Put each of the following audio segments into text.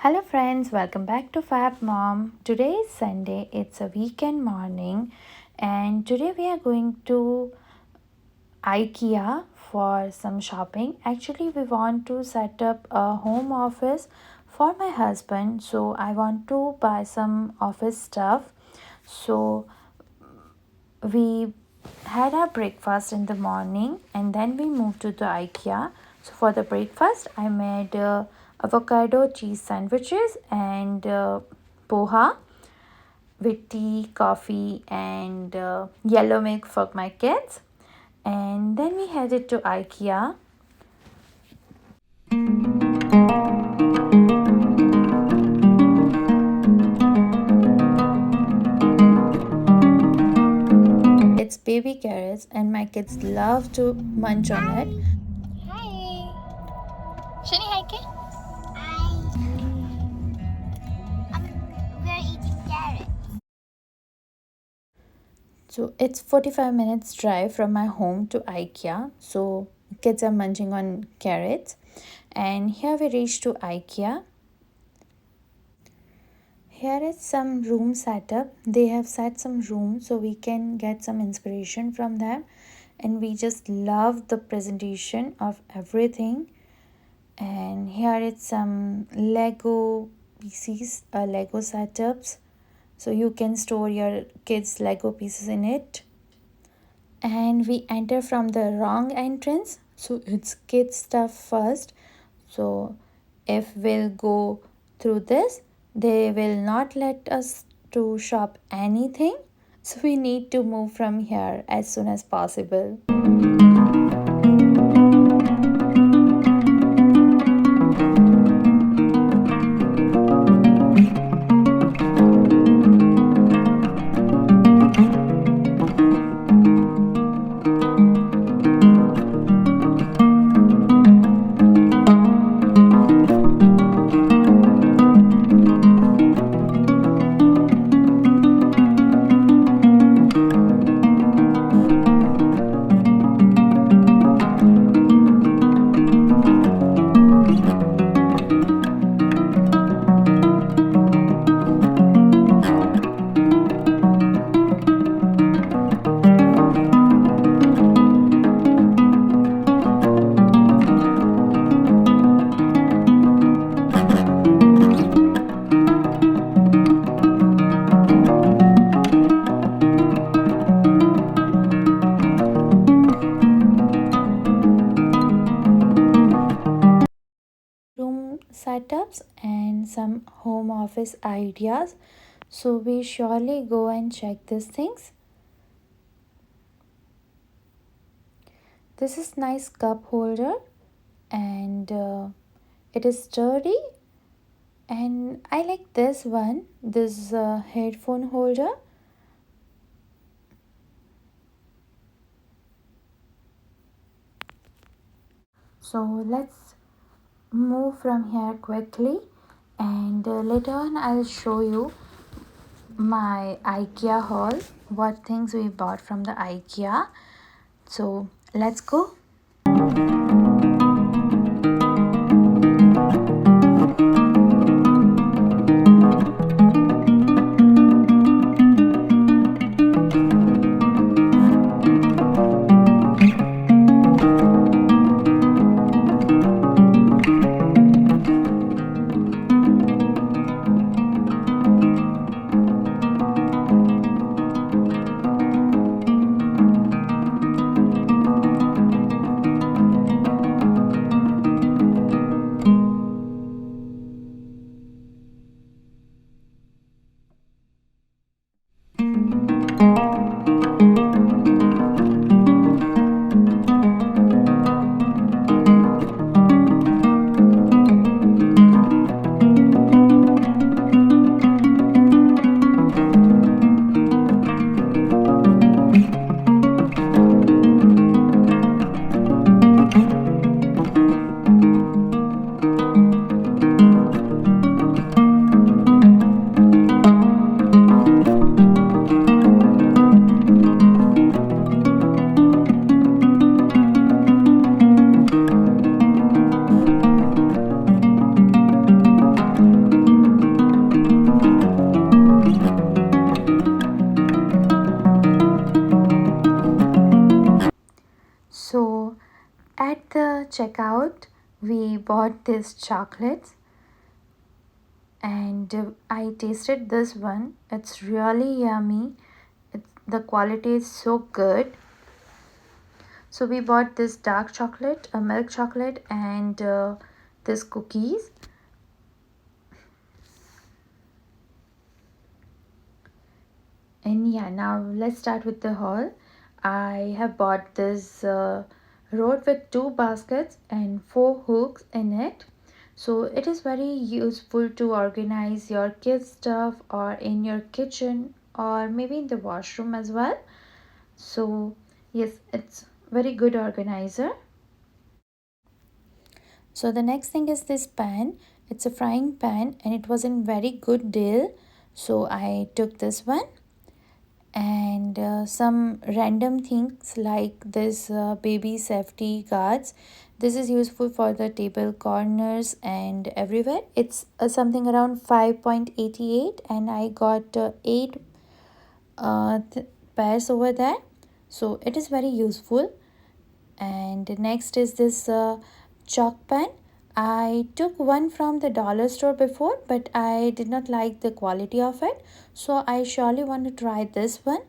Hello friends, welcome back to Fabmom. Today is Sunday, it's a weekend morning, and today we are going to Ikea for some shopping. Actually, we want to set up a home office for my husband, so I want to buy some office stuff. So we had our breakfast in the morning and then we moved to the Ikea. So for the breakfast, I made avocado cheese sandwiches and poha with tea, coffee, and yellow milk for my kids. And then we headed to Ikea. It's baby carrots, and my kids love to munch on it. Hi. Shani, hi, Ke? We're eating carrot. So it's 45 minutes drive from my home to Ikea. So kids are munching on carrots. And here we reached to Ikea. Here is some room setup. They have set some rooms so we can get some inspiration from them. And we just love the presentation of everything. And here is some Lego pieces, Lego setups. So you can store your kids' Lego pieces in it. And we enter from the wrong entrance, so it's kids stuff first. So if we'll go through this, they will not let us to shop anything, so we need to move from here as soon as possible. Room setups and some home office ideas, so we surely go and check these things. This is nice cup holder, and it is sturdy, and I like this one, this headphone holder. So let's move from here quickly, and later on I'll show you my Ikea haul, what things we bought from the Ikea. So let's go. checkout, we bought these chocolates, and I tasted this one. It's really yummy. The quality is so good. So we bought this dark chocolate, a milk chocolate, and this cookies. And yeah, now let's start with the haul. I have bought this road with two baskets and four hooks in it. So it is very useful to organize your kids' stuff or in your kitchen or maybe in the washroom as well. So yes, it's very good organizer. So the next thing is this pan. It's a frying pan and it was in very good deal. So I took this one, and some random things like this baby safety guards. This is useful for the table corners and everywhere. It's something around 5.88, and I got 8 pairs over there. So it is very useful. And next is this chalk pen. I took one from the dollar store before, but I did not like the quality of it, so I surely want to try this one.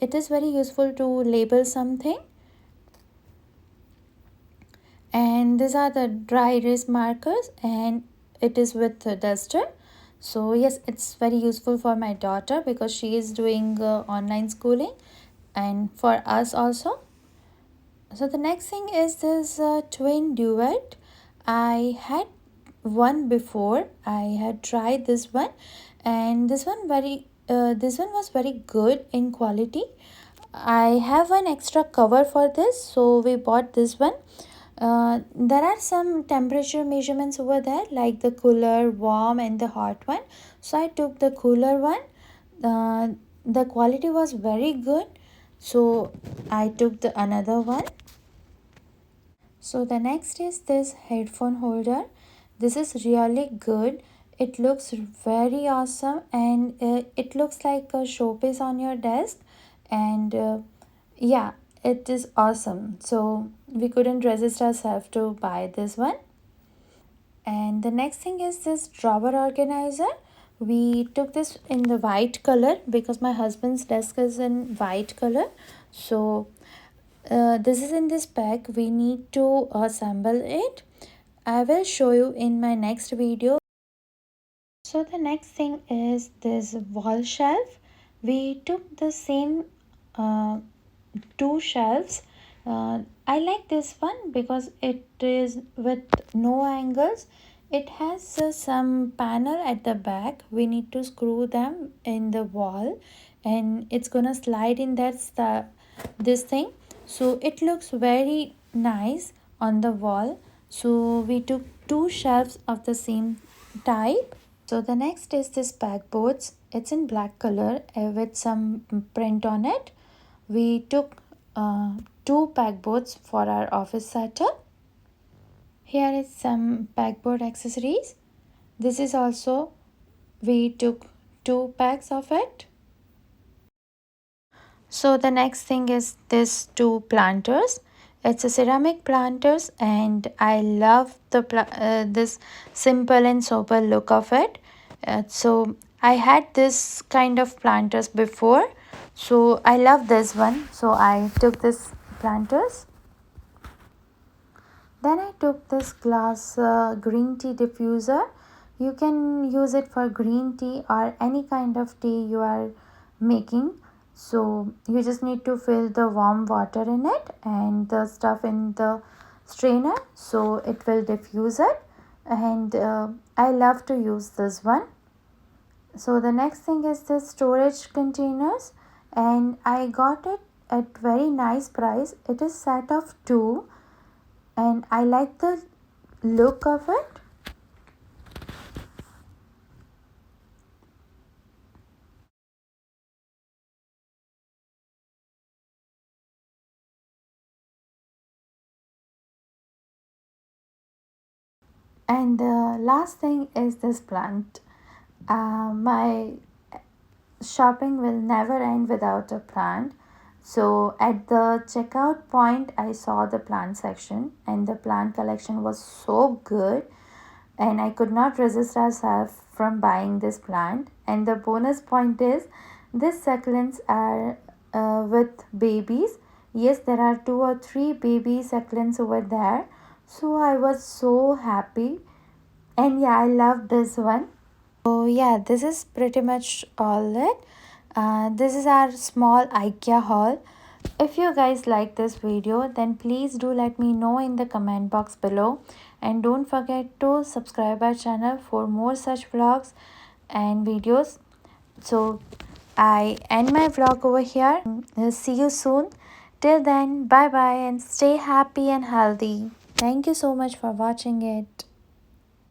It is very useful to label something. And these are the dry erase markers, and it is with a duster. So yes, it's very useful for my daughter because she is doing online schooling, and for us also. So the next thing is this twin duet. I had one before. I had tried this one, and this one was very good in quality. I have an extra cover for this, so we bought this one. There are some temperature measurements over there, like the cooler, warm, and the hot one. So I took the cooler one. The quality was very good, so I took the another one. So the next is this headphone holder. This is really good. It looks very awesome, and it looks like a showpiece on your desk. And yeah, it is awesome. So we couldn't resist ourselves to buy this one. And the next thing is this drawer organizer. We took this in the white color because my husband's desk is in white color. So this is in this pack. We need to assemble it. I will show you in my next video. So the next thing is this wall shelf. We took the same uh, two shelves. I like this one because it is with no angles. It has some panel at the back. We need to screw them in the wall, and it's gonna slide in this thing. So it looks very nice on the wall. So we took two shelves of the same type. So the next is this backboards. It's in black color with some print on it. We took two backboards for our office setup. Here is some backboard accessories. This is also, we took two packs of it. So the next thing is this two planters. It's a ceramic planters, and I love this simple and sober look of it. So I had this kind of planters before, so I love this one. So I took this planters. Then I took this glass green tea diffuser. You can use it for green tea or any kind of tea you are making. So you just need to fill the warm water in it and the stuff in the strainer, so it will diffuse it. And I love to use this one. So the next thing is the storage containers, and I got it at very nice price. It is set of two, and I like the look of it. And the last thing is this plant. My shopping will never end without a plant. So at the checkout point, I saw the plant section, and the plant collection was so good, and I could not resist myself from buying this plant. And the bonus point is these succulents are with babies. Yes, there are two or three baby succulents over there. So I was so happy, and yeah, I love this one. So yeah, this is pretty much all it. This is our small IKEA haul. If you guys like this video, then please do let me know in the comment box below, and don't forget to subscribe our channel for more such vlogs and videos. So I end my vlog over here. See you soon. Till then, bye bye and stay happy and healthy. Thank you so much for watching it.